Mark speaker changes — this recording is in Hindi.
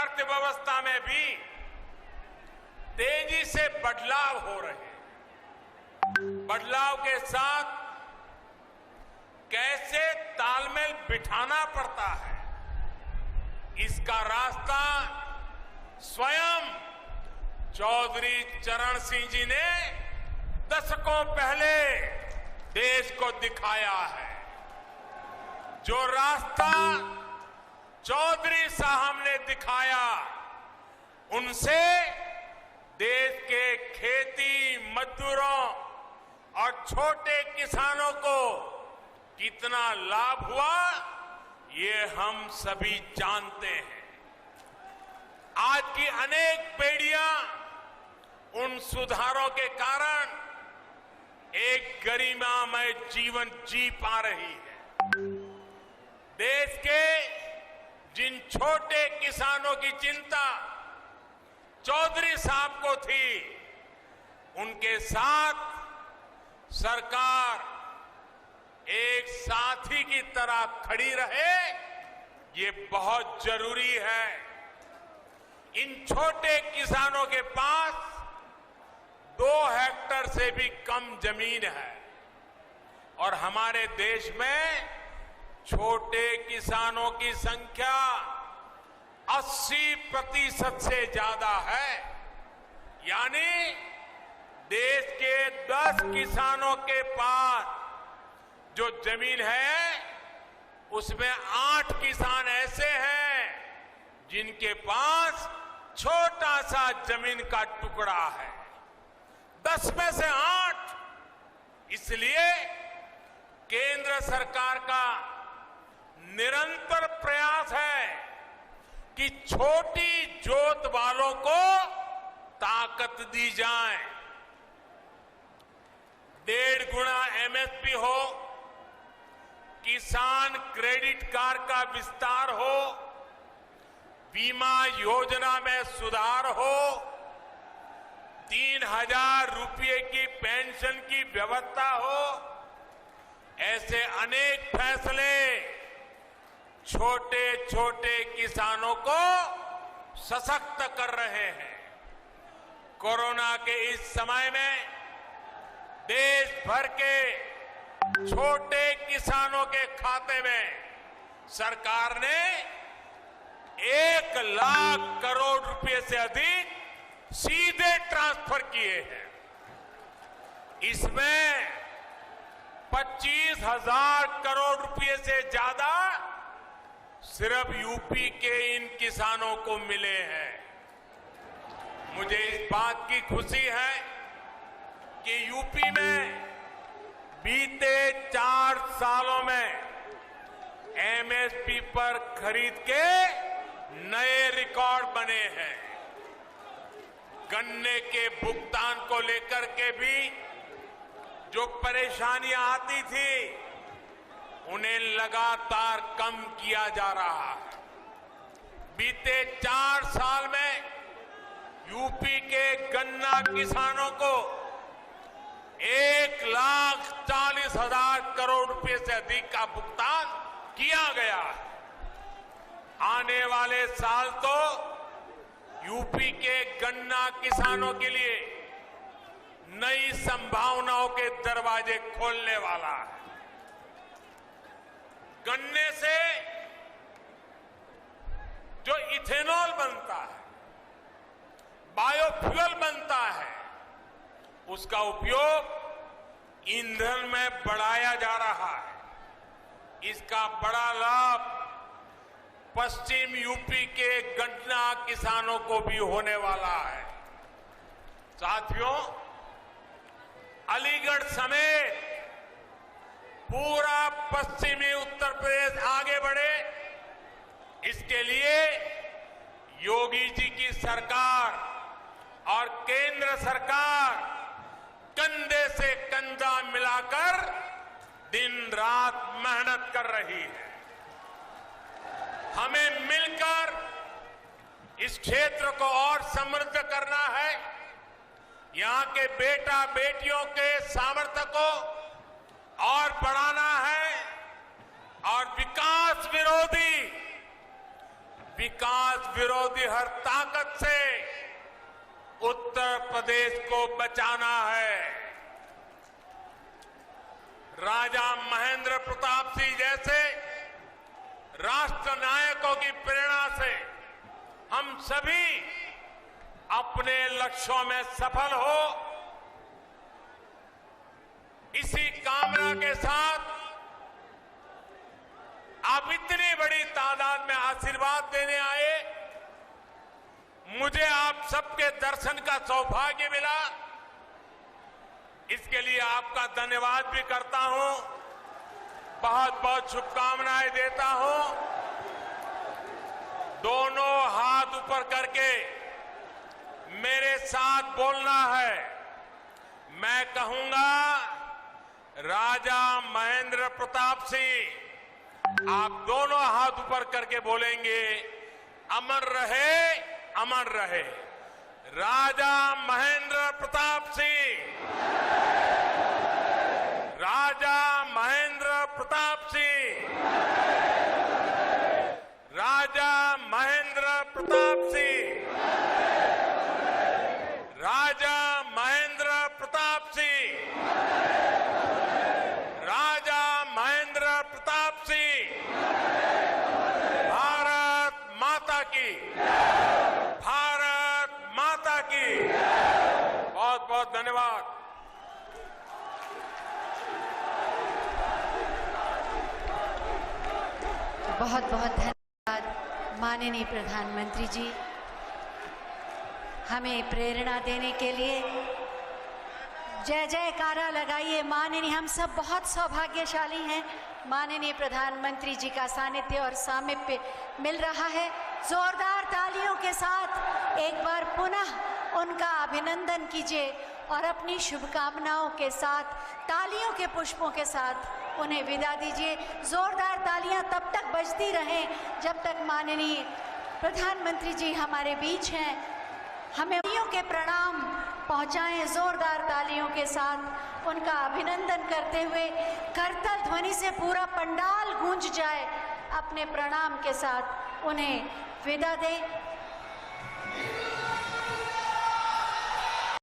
Speaker 1: अर्थव्यवस्था में भी तेजी से बदलाव हो रहे हैं। बदलाव के साथ कैसे तालमेल बिठाना पड़ता है, इसका रास्ता स्वयं चौधरी चरण सिंह जी ने दशकों पहले देश को दिखाया है। जो रास्ता चौधरी साहब ने दिखाया, उनसे देश के खेती मजदूरों और छोटे किसानों को कितना लाभ हुआ, ये हम सभी जानते हैं। आज की अनेक पीढ़ियां उन सुधारों के कारण एक गरिमामय जीवन जी पा रही है। देश के जिन छोटे किसानों की चिंता चौधरी साहब को थी, उनके साथ सरकार एक साथी की तरह खड़ी रहे, ये बहुत जरूरी है। इन छोटे किसानों के पास 2 हेक्टेयर से भी कम जमीन है और हमारे देश में छोटे किसानों की संख्या 80% से ज्यादा है। यानी देश के 10 किसानों के पास जो जमीन है, उसमें 8 किसान ऐसे हैं जिनके पास छोटा सा जमीन का टुकड़ा है। 10 में से 8। इसलिए केंद्र सरकार का निरंतर प्रयास है कि छोटी जोत वालों को ताकत दी जाए। 1.5 गुना एमएसपी हो, किसान क्रेडिट कार्ड का विस्तार हो, बीमा योजना में सुधार हो, 3,000 रुपये की पेंशन की व्यवस्था हो, ऐसे अनेक फैसले छोटे छोटे किसानों को सशक्त कर रहे हैं। कोरोना के इस समय में देश भर के छोटे किसानों के खाते में सरकार ने 1 लाख करोड़ रुपए से अधिक सीधे ट्रांसफर किए हैं। इसमें 25,000 करोड़ रुपए से ज्यादा सिर्फ यूपी के इन किसानों को मिले हैं। मुझे इस बात की खुशी है कि यूपी में बीते 4 सालों में एमएसपी पर खरीद के नए रिकॉर्ड बने हैं। गन्ने के भुगतान को लेकर के भी जो परेशानियां आती थी, उन्हें लगातार कम किया जा रहा है। बीते 4 साल में यूपी के गन्ना किसानों को 1,40,000 करोड़ रुपए से अधिक का भुगतान किया गया है। आने वाले साल तो यूपी के गन्ना किसानों के लिए नई संभावनाओं के दरवाजे खोलने वाला है। गन्ने से जो इथेनॉल बनता है, बायोफ्यूल बनता है, उसका उपयोग ईंधन में बढ़ाया जा रहा है। इसका बड़ा लाभ पश्चिम यूपी के गन्ना किसानों को भी होने वाला है। साथियों, अलीगढ़ समेत पूरा पश्चिमी उत्तर प्रदेश आगे बढ़े, इसके लिए योगी जी की सरकार और केंद्र सरकार कंधे से कंधा मिलाकर दिन रात मेहनत कर रही है। हमें मिलकर इस क्षेत्र को और समृद्ध करना है। यहां के बेटा बेटियों के सामर्थ्य को और बढ़ाना है और विकास विकास विरोधी हर ताकत से उत्तर प्रदेश को बचाना है। राजा महेंद्र प्रताप सिंह जैसे राष्ट्र नायकों की प्रेरणा से हम सभी अपने लक्ष्यों में सफल हो, इसी कामना के साथ आप इतनी बड़ी तादाद में आशीर्वाद देने आए। मुझे आप सबके दर्शन का सौभाग्य मिला, इसके लिए आपका धन्यवाद भी करता हूं, बहुत बहुत शुभकामनाएं देता हूं। दोनों हाथ ऊपर करके मेरे साथ बोलना है। मैं कहूंगा, राजा महेंद्र प्रताप सिंह, आप दोनों हाथ ऊपर करके बोलेंगे, अमर रहे, अमर रहे। राजा महेंद्र प्रताप सिंह, राजा महेंद्र प्रताप सिंह, राजा महेंद्र प्रताप सिंह, राजा महेंद्र प्रताप सिंह, राजा महेंद्र प्रताप सिंह। भारत माता की, भारत माता की। बहुत बहुत धन्यवाद।
Speaker 2: बहुत बहुत धन्यवाद माननीय प्रधानमंत्री जी, हमें प्रेरणा देने के लिए। जय जयकारा लगाइए। माननीय, हम सब बहुत सौभाग्यशाली हैं। माननीय प्रधानमंत्री जी का सानिध्य और सामीप्य मिल रहा है। जोरदार तालियों के साथ एक बार पुनः उनका अभिनंदन कीजिए और अपनी शुभकामनाओं के साथ तालियों के पुष्पों के साथ उन्हें विदा दीजिए। जोरदार तालियां तब तक बजती रहें जब तक माननीय प्रधानमंत्री जी हमारे बीच हैं। हमें तालियों के प्रणाम पहुंचाएं। जोरदार तालियों के साथ उनका अभिनंदन करते हुए करतल ध्वनि से पूरा पंडाल गूंज जाए। अपने प्रणाम के साथ उन्हें विदा दें।